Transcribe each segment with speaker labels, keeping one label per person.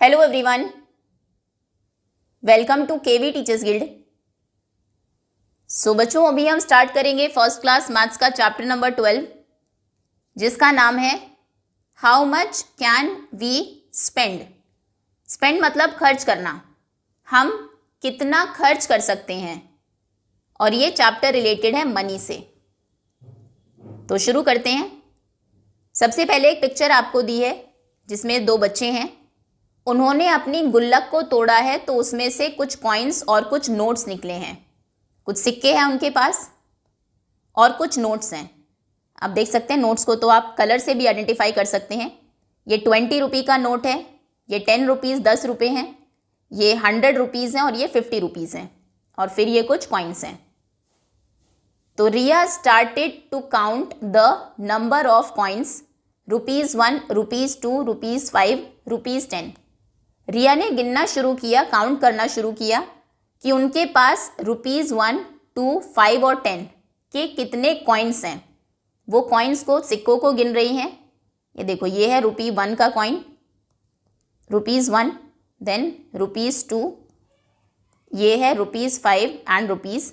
Speaker 1: Hello everyone, welcome to KV teachers guild. So बच्चों, अभी हम स्टार्ट करेंगे फर्स्ट क्लास मैथ्स का चैप्टर नंबर 12, जिसका नाम है how much can we spend. Spend मतलब खर्च करना, हम कितना खर्च कर सकते हैं, और ये चैप्टर रिलेटेड है मनी से। तो शुरू करते हैं। सबसे पहले एक पिक्चर आपको दी है जिसमें दो बच्चे हैं। उन्होंने अपनी गुल्लक को तोड़ा है, तो उसमें से कुछ कॉइन्स और कुछ नोट्स निकले हैं। कुछ सिक्के हैं उनके पास और कुछ नोट्स हैं। आप देख सकते हैं नोट्स को, तो आप कलर से भी आइडेंटिफाई कर सकते हैं। ये 20 रुपये का नोट है, ये 10 रुपीज़ 10 रुपये हैं, ये 100 रुपीज़ हैं और ये 50 रुपीज़ हैं, और फिर ये कुछ कॉइन्स हैं। तो Riya started to count the number of coins ₹1, ₹2, ₹5, ₹10। Riya ने गिनना शुरू किया, काउंट करना शुरू किया कि उनके पास ₹1, 2, 5 और 10 के कितने कॉइन्स हैं। वो कॉइन्स को, सिक्कों को गिन रही हैं। ये देखो, ये है ₹1 का कॉइन, ₹1, देन ₹2, ये है ₹5 and ₹10।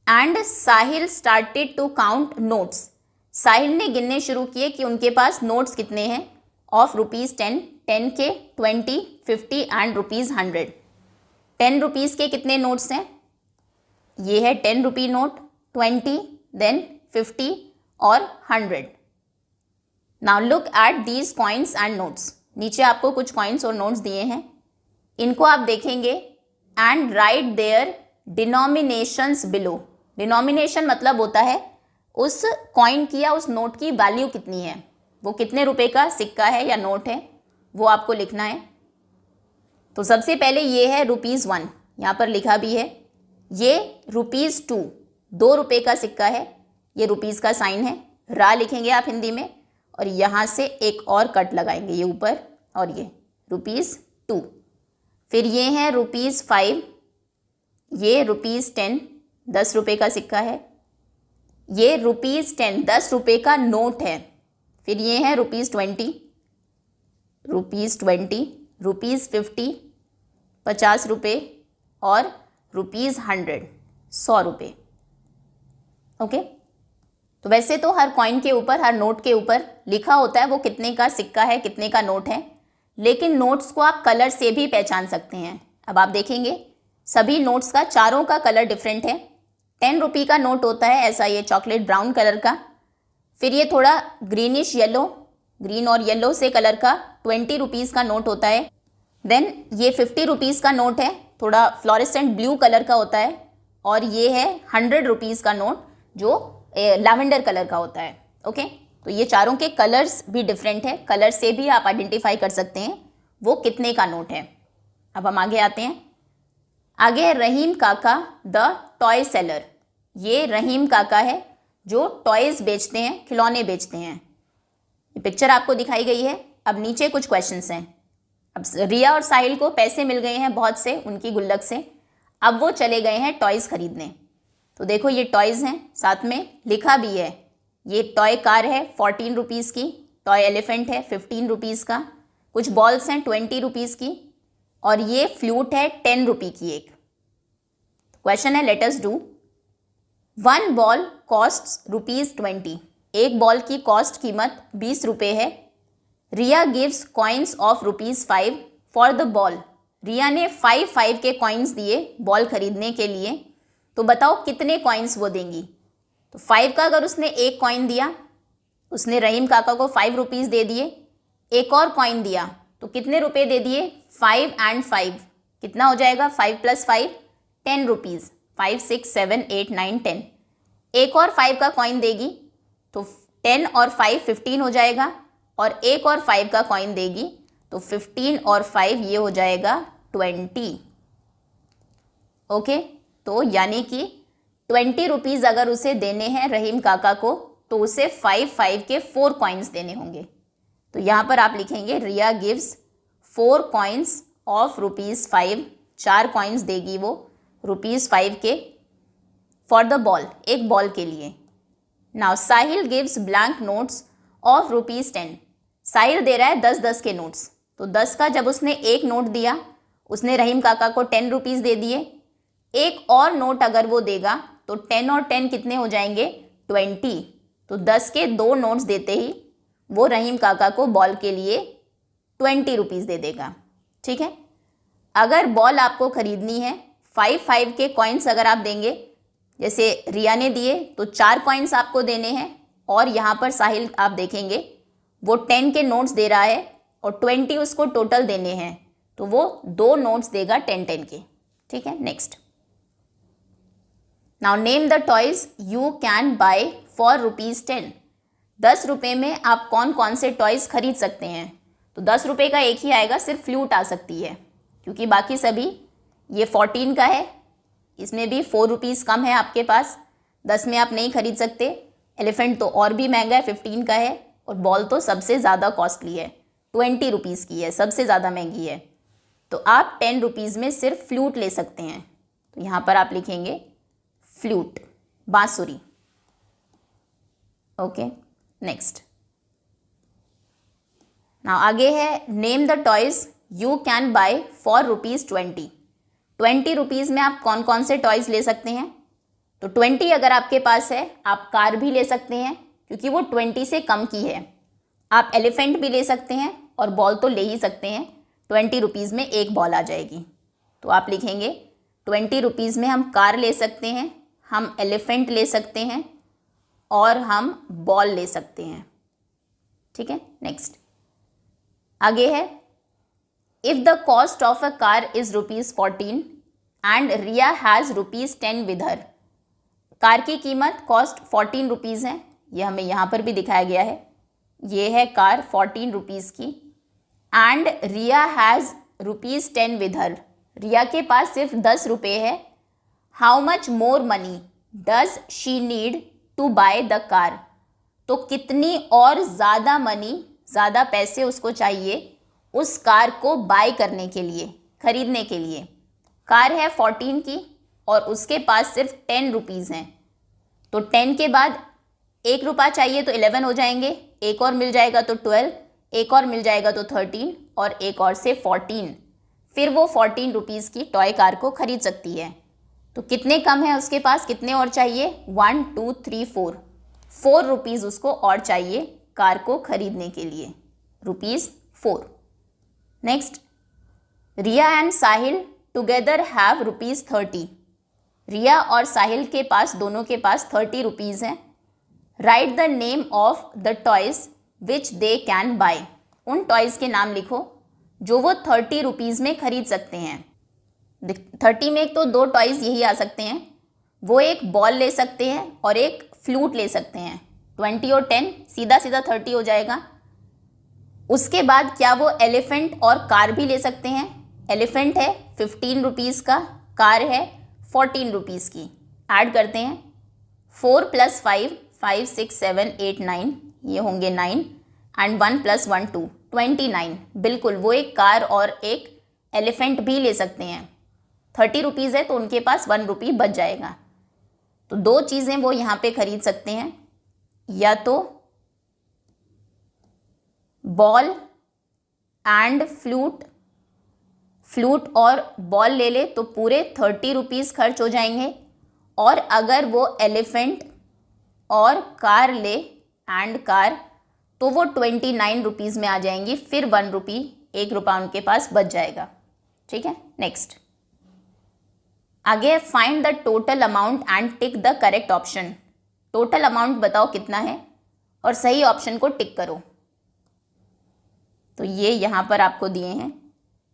Speaker 1: And Sahil started to count notes. Sahil ने गिनने शुरू किए कि उनके पास नोट्स कितने हैं ऑफ ₹10, 10 के, 20, 50 एंड ₹100। 10 रुपीज़ के कितने नोट्स हैं? ये है 10 रुपये नोट, 20, देन 50 और 100। Now look at these coins and notes. नीचे आपको कुछ कॉइन्स और नोट्स दिए हैं, इनको आप देखेंगे and write their denominations below. Denomination मतलब होता है उस कॉइन की या उस नोट की वैल्यू कितनी है, वो कितने रुपए का सिक्का है या नोट है, वो आपको लिखना है। तो सबसे पहले ये है ₹1, यहाँ पर लिखा भी है। ये ₹2, 2 रुपये का सिक्का है, ये रुपीज़ का साइन है, रा लिखेंगे आप हिंदी में, और यहाँ से एक और कट लगाएंगे ये ऊपर, और ये ₹2। फिर ये है ₹5, ये ₹10, 10 रुपये का सिक्का है, ये ₹10, 10 रुपये का नोट है। फिर ये है ₹20, ₹50, 50 रुपये, और ₹100, 100 रुपये। ओके, तो वैसे तो हर कॉइन के ऊपर, हर नोट के ऊपर लिखा होता है वो कितने का सिक्का है, कितने का नोट है, लेकिन नोट्स को आप कलर से भी पहचान सकते हैं। अब आप देखेंगे सभी नोट्स का, चारों का कलर डिफरेंट है। 10 रुपये का नोट होता है ऐसा, ये चॉकलेट ब्राउन कलर का। फिर ये थोड़ा ग्रीनिश येलो, ग्रीन और येलो से कलर का 20 रुपीज़ का नोट होता है। देन ये 50 रुपीज़ का नोट है, थोड़ा फ्लोरेसेंट ब्लू कलर का होता है। और ये है 100 रुपीज़ का नोट जो लैवेंडर कलर का होता है। ओके, तो ये चारों के कलर्स भी डिफरेंट है, कलर से भी आप आइडेंटिफाई कर सकते हैं वो कितने का नोट है। अब हम आगे आते हैं। आगे है रहीम काका द टॉय सेलर। ये रहीम काका है जो टॉयज़ बेचते हैं, खिलौने बेचते हैं। ये पिक्चर आपको दिखाई गई है। अब नीचे कुछ क्वेश्चंस हैं। अब रिया और साहिल को पैसे मिल गए हैं बहुत से उनकी गुल्लक से, अब वो चले गए हैं टॉयज़ खरीदने। तो देखो ये टॉयज़ हैं, साथ में लिखा भी है। ये टॉय कार है 14 रुपीज़ की, टॉय एलिफेंट है 15 रुपीज़ का, कुछ बॉल्स हैं 20 रुपीज़ की, और ये फ्लूट है 10 रुपये की एक। क्वेश्चन है, let us do. 1 ball costs ₹20। एक बॉल की कॉस्ट कीमत 20 रुपये है। Riya gives coins of ₹5 for the ball. Riya ने 5 के कॉइन्स दिए बॉल खरीदने के लिए। तो बताओ कितने कॉइन्स वो देंगी। तो 5 का अगर उसने एक कॉइन दिया, उसने रहीम काका को 5 रुपीज़ दे दिए, एक और कॉइन दिया तो कितने रुपए दे दिए, 5 एंड 5, कितना हो जाएगा, 5 + 5 10 रुपीज़, 5, 6, 7, 8, 9, 10। एक और 5 का कॉइन देगी तो 10 और 5 15 हो जाएगा, और एक और 5 का कॉइन देगी तो 15 और 5 ये हो जाएगा 20। ओके, तो यानी कि 20 रुपीज़ अगर उसे देने हैं रहीम काका को, तो उसे 5 के 4 कॉइन्स देने होंगे। तो यहाँ पर आप लिखेंगे रिया गिव्स 4 कॉइन्स ऑफ ₹5, 4 कॉइन्स देगी वो ₹5 के फॉर द बॉल, एक बॉल के लिए। Now Sahil gives blank notes of ₹10। साहिल दे रहा है 10-10 के नोट्स। तो 10 का जब उसने एक नोट दिया, उसने रहीम काका को 10 रुपीज़ दे दिए। एक और नोट अगर वो देगा तो 10 और 10 कितने हो जाएंगे, 20। तो 10 के 2 नोट्स देते ही वो रहीम काका को बॉल के लिए 20 रुपीज़ दे देगा। ठीक है। अगर बॉल आपको खरीदनी है, 5 के कॉइन्स अगर आप देंगे, जैसे रिया ने दिए तो 4 कॉइन्स आपको देने हैं, और यहाँ पर साहिल आप देखेंगे वो 10 के नोट्स दे रहा है और 20 उसको टोटल देने हैं, तो वो 2 नोट्स देगा 10 के। ठीक है। Next, now name the toys you can buy for ₹10। 10 रुपये में आप कौन कौन से टॉयज खरीद सकते हैं। तो 10 रुपये का एक ही आएगा, सिर्फ फ्लूट आ सकती है, क्योंकि बाकी सभी, ये 14 का है, इसमें भी 4 रुपीज़ कम है आपके पास, 10 में आप नहीं खरीद सकते। एलिफेंट तो और भी महंगा है, 15 का है, और बॉल तो सबसे ज़्यादा कॉस्टली है, 20 रुपीज़ की है, सबसे ज़्यादा महंगी है। तो आप 10 रुपीज़ में सिर्फ फ्लूट ले सकते हैं। तो यहाँ पर आप लिखेंगे फ्लूट, बांसुरी। ओके। नेक्स्ट, नाउ आगे है name the toys you can buy for ₹20। 20 rupees में आप कौन कौन से टॉयज़ ले सकते हैं। तो 20 अगर आपके पास है, आप कार भी ले सकते हैं, क्योंकि वो 20 से कम की है। आप एलिफेंट भी ले सकते हैं, और बॉल तो ले ही सकते हैं, 20 रुपीज़ में एक बॉल आ जाएगी। तो आप लिखेंगे 20 रुपीज़ में हम कार ले सकते हैं, हम एलिफेंट ले सकते हैं, और हम बॉल ले सकते हैं। ठीक है। नेक्स्ट, आगे है if the cost of a car is ₹14 and Riya has ₹10 with her. Car की कीमत कॉस्ट 14 रुपीज़ है, ये हमें यहाँ पर भी दिखाया गया है। ये है कार 14 रुपीज़ की, and Riya has ₹10 with her. Riya के पास सिर्फ 10 रुपये है। How much more money does she need to buy the car. तो कितनी और ज़्यादा मनी, ज़्यादा पैसे उसको चाहिए उस कार को बाय करने के लिए, खरीदने के लिए। कार है 14 की और उसके पास सिर्फ 10 रुपीज़ हैं। तो 10 के बाद 1 रुपया चाहिए तो 11 हो जाएंगे, एक और मिल जाएगा तो 12, एक और मिल जाएगा तो 13, और एक और से 14। फिर वो 14 रुपीज़ की टॉय कार को खरीद सकती है। तो कितने कम है उसके पास, कितने और चाहिए, 1 2 3 4 रुपीज़ उसको और चाहिए कार को खरीदने के लिए, ₹4। Next, Riya and Sahil together have ₹30। Riya और साहिल के पास, दोनों के पास 30 रुपीज़ हैं। Write the name of the toys which they can buy. उन टॉयज़ के नाम लिखो जो वो 30 रुपीज़ में खरीद सकते हैं। 30 में तो 2 टॉयज़ यही आ सकते हैं, वो एक बॉल ले सकते हैं और एक फ्लूट ले सकते हैं। 20 और 10 सीधा सीधा 30 हो जाएगा। उसके बाद क्या वो एलिफेंट और कार भी ले सकते हैं। एलिफेंट है 15 रुपीज़ का, कार है 14 रुपीज़ की। ऐड करते हैं 4 + 5 5 6 7 8 9, ये होंगे 9, एंड 1 + 1 2 29। बिल्कुल, वो एक कार और एक एलिफेंट भी ले सकते हैं। 30 रुपीज़ है तो उनके पास 1 रुपये बच जाएगा। तो 2 चीज़ें वो यहाँ पे खरीद सकते हैं, या तो बॉल एंड फ्लूट। फ्लूट और बॉल ले ले तो पूरे 30 रुपीज़ खर्च हो जाएंगे, और अगर वो एलिफेंट और कार ले एंड कार तो वो 29 रुपीज़ में आ जाएंगी। फिर 1 रुपये, 1 रुपया उनके पास बच जाएगा। ठीक है। नेक्स्ट, आगे है find the total amount and tick the correct option. Total amount बताओ कितना है और सही ऑप्शन को टिक करो। तो ये यहाँ पर आपको दिए हैं।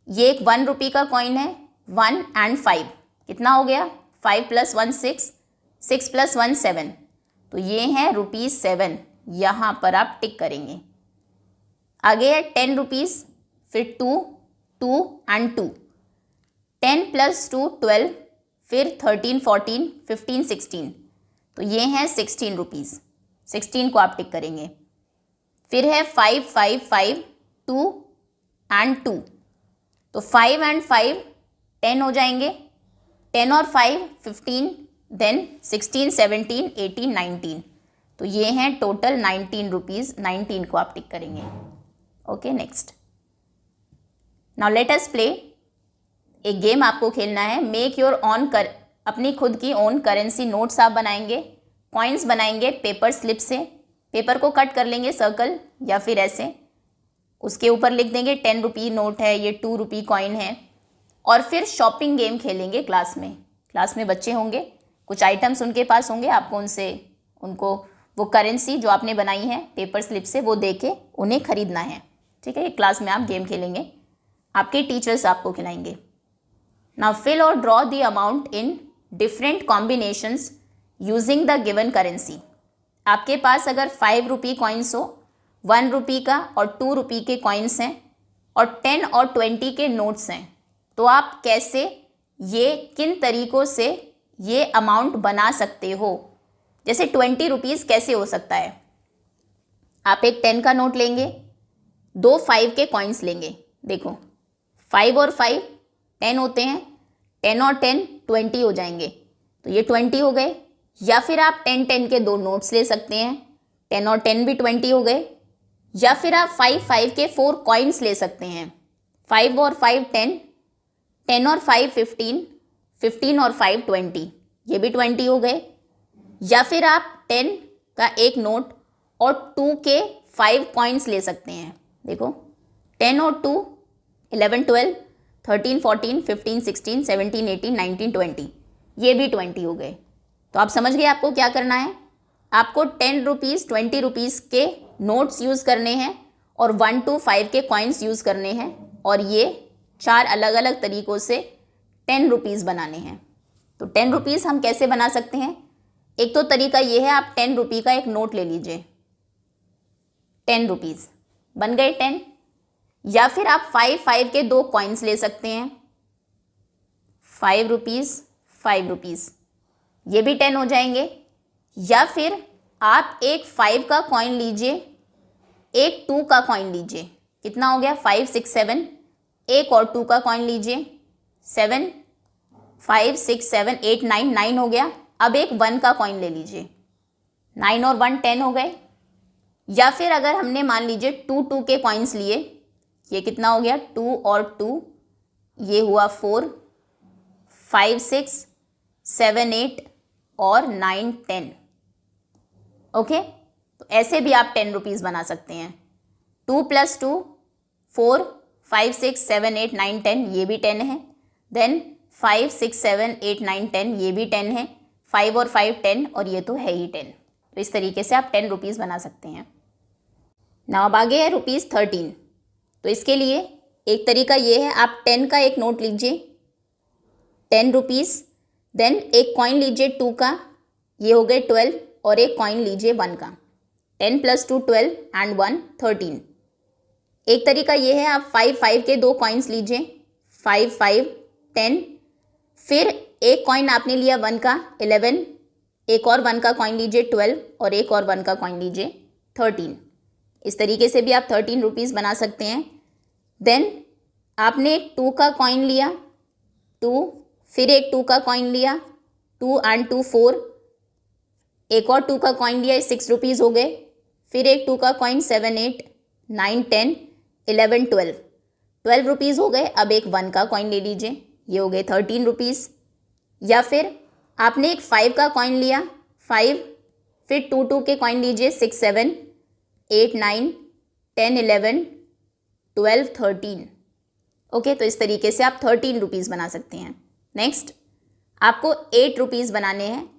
Speaker 1: ये एक 1 रुपये का कॉइन है, 1 एंड 5 कितना हो गया, 5 + 1 6, 6 + 1 7, तो ये है ₹7। यहाँ पर आप टिक करेंगे। आगे है 10 रुपीज़, फिर 2 2 एंड 2, 10 + 2 12, फिर 13 14 15 16, तो ये हैं 16 रुपीज़। 16 को आप टिक करेंगे। फिर है 5 5 5 2 एंड 2, तो 5 एंड 5 10 हो जाएंगे, 10 और 5 15, देन 16 17 18 19, तो ये हैं टोटल 19 रुपीज़। 19 को आप टिक करेंगे। Okay. Next, now let us play. एक गेम आपको खेलना है, मेक योर ऑन कर, अपनी खुद की ओन करेंसी नोट्स आप बनाएंगे, कॉइन्स बनाएंगे पेपर स्लिप से, पेपर को कट कर लेंगे सर्कल या फिर ऐसे, उसके ऊपर लिख देंगे 10 रुपी नोट है, ये 2 रुपी कॉइन है, और फिर शॉपिंग गेम खेलेंगे क्लास में। क्लास में बच्चे होंगे, कुछ आइटम्स उनके पास होंगे, आपको उनको वो करेंसी जो आपने बनाई है पेपर स्लिप से वो दे के उन्हें खरीदना है, ठीक है। क्लास में आप गेम खेलेंगे, आपके टीचर्स आपको खिलाएंगे। नाउ फिल और draw the amount in different combinations using the given currency. आपके पास अगर 5 रुपी कॉइन्स हो, 1 रुपी का और 2 रुपी के कॉइन्स हैं और 10 और 20 के नोट्स हैं, तो आप कैसे किन तरीक़ों से ये अमाउंट बना सकते हो। जैसे 20 रुपीज़ कैसे हो सकता है, आप एक 10 का नोट लेंगे, 2 5 के कॉइन्स लेंगे, देखो 5 और 5 10 होते हैं, 10 और 10 20 हो जाएंगे, तो ये 20 हो गए। या फिर आप 10 के 2 नोट्स ले सकते हैं, 10 और 10 भी 20 हो गए। या फिर आप 5 के 4 कॉइन्स ले सकते हैं, 5 और 5 10, 10 और 5 15, 15 और 5 20, ये भी 20 हो गए। या फिर आप 10 का एक नोट और 2 के 5 कॉइन्स ले सकते हैं, देखो 10 और 2 11 12 13 14 15 16 17 18 19 20, ये भी 20 हो गए। तो आप समझ गए आपको क्या करना है, आपको 10 रुपीज़ 20 रुपीज़ के नोट्स यूज़ करने हैं और 1 to 5 के कॉइन्स यूज़ करने हैं, और ये 4 अलग अलग तरीक़ों से 10 रुपीज़ बनाने हैं। तो 10 रुपीज़ हम कैसे बना सकते हैं, एक तो तरीका ये है, आप 10 रुपी का एक नोट ले लीजिए, 10 रुपीज़ बन गए 10। या फिर आप 5 के 2 कॉइन्स ले सकते हैं, 5 रुपीज़ 5 रुपीज़, ये भी 10 हो जाएंगे। या फिर आप एक 5 का कॉइन लीजिए, एक 2 का कॉइन लीजिए, कितना हो गया 5 6 7, एक और 2 का कॉइन लीजिए 7 5 6 7 8 9, 9 हो गया। अब एक 1 का कॉइन ले लीजिए, 9 और 1 10 हो गए। या फिर अगर हमने मान लीजिए 2 के कॉइन्स लिए, ये कितना हो गया 2 और 2, ये हुआ 4 5 6 7 8 और 9 10, ओके। तो ऐसे भी आप 10 रुपीज़ बना सकते हैं। 2 + 2 4 5 6 7 8 9 10, ये भी 10 है। देन 5 6 7 8 9 10, ये भी 10 है। 5 और 5 10, और ये तो है ही 10। तो इस तरीके से आप 10 रुपीज़ बना सकते हैं। नाउ अब आगे है ₹13। तो इसके लिए एक तरीका ये है, आप 10 का एक नोट लीजिए 10 रुपीज़, देन एक कॉइन लीजिए 2 का, ये हो गए 12, और एक कॉइन लीजिए 1 का। 10 + 2 12 एंड 1 13। एक तरीका ये है, आप 5 के 2 कॉइन्स लीजिए, 5 5 10, फिर एक कॉइन आपने लिया 1 का 11, एक और 1 का कॉइन लीजिए 12, और एक और 1 का कॉइन लीजिए 13। इस तरीके से भी आप 13 रुपीज़ बना सकते हैं। देन आपने एक 2 का कॉइन लिया 2, फिर एक 2 का कॉइन लिया 2 and 2 4, एक और 2 का कॉइन लिया 6 रुपीज़ हो गए। फिर एक 2 का कॉइन 7 8 9 10 11 12, 12 रुपीज़ हो गए। अब एक 1 का कॉइन ले लीजिए, ये हो गए 13 रुपीज़। या फिर आपने एक 5 का कॉइन लिया 5, फिर 2 के कॉइन लीजिए 6 7 8 9 10 11 12 13, ओके। तो इस तरीके से आप 13 रुपीज़ बना सकते हैं। नेक्स्ट आपको 8 रुपीज़ बनाने हैं,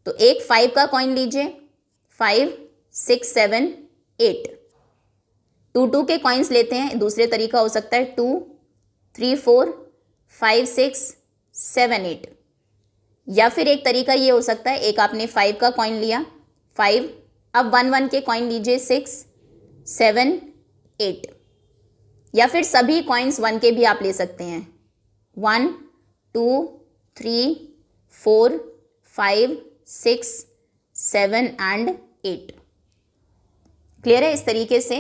Speaker 1: तो एक 5 का कॉइन लीजिए 5 6 7 8, 2 के कॉइन्स लेते हैं, दूसरे तरीका हो सकता है 2 3 4 5 6 7 8। या फिर एक तरीका ये हो सकता है, एक आपने 5 का कॉइन लिया 5, अब 1 के कॉइन लीजिए 6 7 8। या फिर सभी कॉइन्स 1 के भी आप ले सकते हैं, 1 2 3 4 5 6 7 एंड 8। क्लियर है। इस तरीके से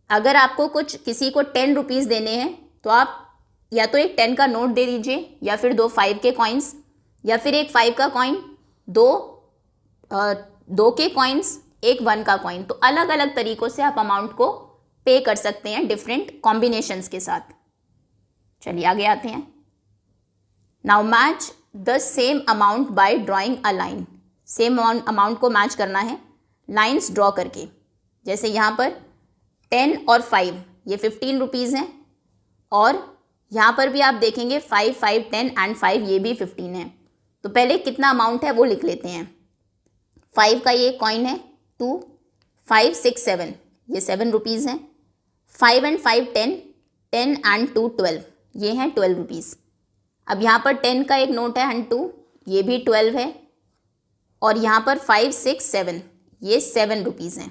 Speaker 1: अगर आपको किसी को 10 रुपीज़ देने हैं, तो आप या तो एक 10 का नोट दे दीजिए, या फिर 2 5 के कॉइन्स, या फिर एक 5 का कॉइन, 2 के कॉइन्स, एक 1 का कॉइन। तो अलग अलग तरीक़ों से आप अमाउंट को पे कर सकते हैं डिफरेंट कॉम्बिनेशंस के साथ। चलिए आगे आते हैं। Now match the same amount by drawing a line. Same amount को मैच करना है लाइन्स ड्रॉ करके। जैसे यहाँ पर 10 और 5 ये 15 रुपीज़ हैं, और यहाँ पर भी आप देखेंगे 5, 5, 10 एंड 5 ये भी 15 है। तो पहले कितना अमाउंट है वो लिख लेते हैं। 5 का ये कॉइन है 2, 5, 6, 7 ये 7 रुपीज़ हैं। 5 एंड 5 10, 10 एंड 2 12 ये हैं 12 रुपीज़। अब यहाँ पर 10 का एक नोट है एंड 2 ये भी 12 है, और यहाँ पर 5, 6, 7 ये 7 रुपीज़ हैं।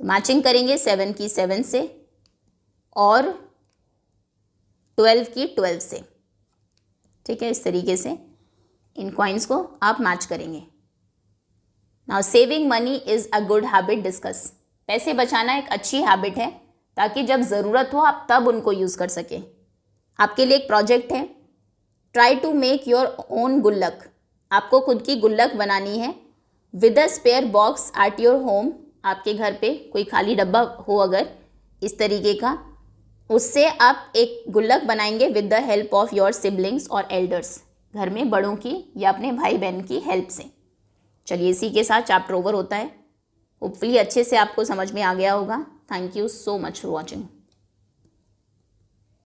Speaker 1: तो मैचिंग करेंगे 7 की 7 से और 12 की 12 से। ठीक है, इस तरीके से इन कॉइन्स को आप मैच करेंगे। Now saving money is a good habit discuss. पैसे बचाना एक अच्छी हैबिट है ताकि जब ज़रूरत हो आप तब उनको यूज़ कर सकें। आपके लिए एक प्रोजेक्ट है, try to make your own gullak. आपको खुद की गुल्लक बनानी है with a spare box at your home. आपके घर पे कोई खाली डब्बा हो अगर इस तरीके का, उससे आप एक गुल्लक बनाएंगे with the help of your siblings और एल्डर्स। घर में बड़ों की या अपने भाई बहन की हेल्प से। चलिए इसी के साथ चैप्टर ओवर होता है। होपफुली अच्छे से आपको समझ में आ गया होगा। Thank you so much for watching.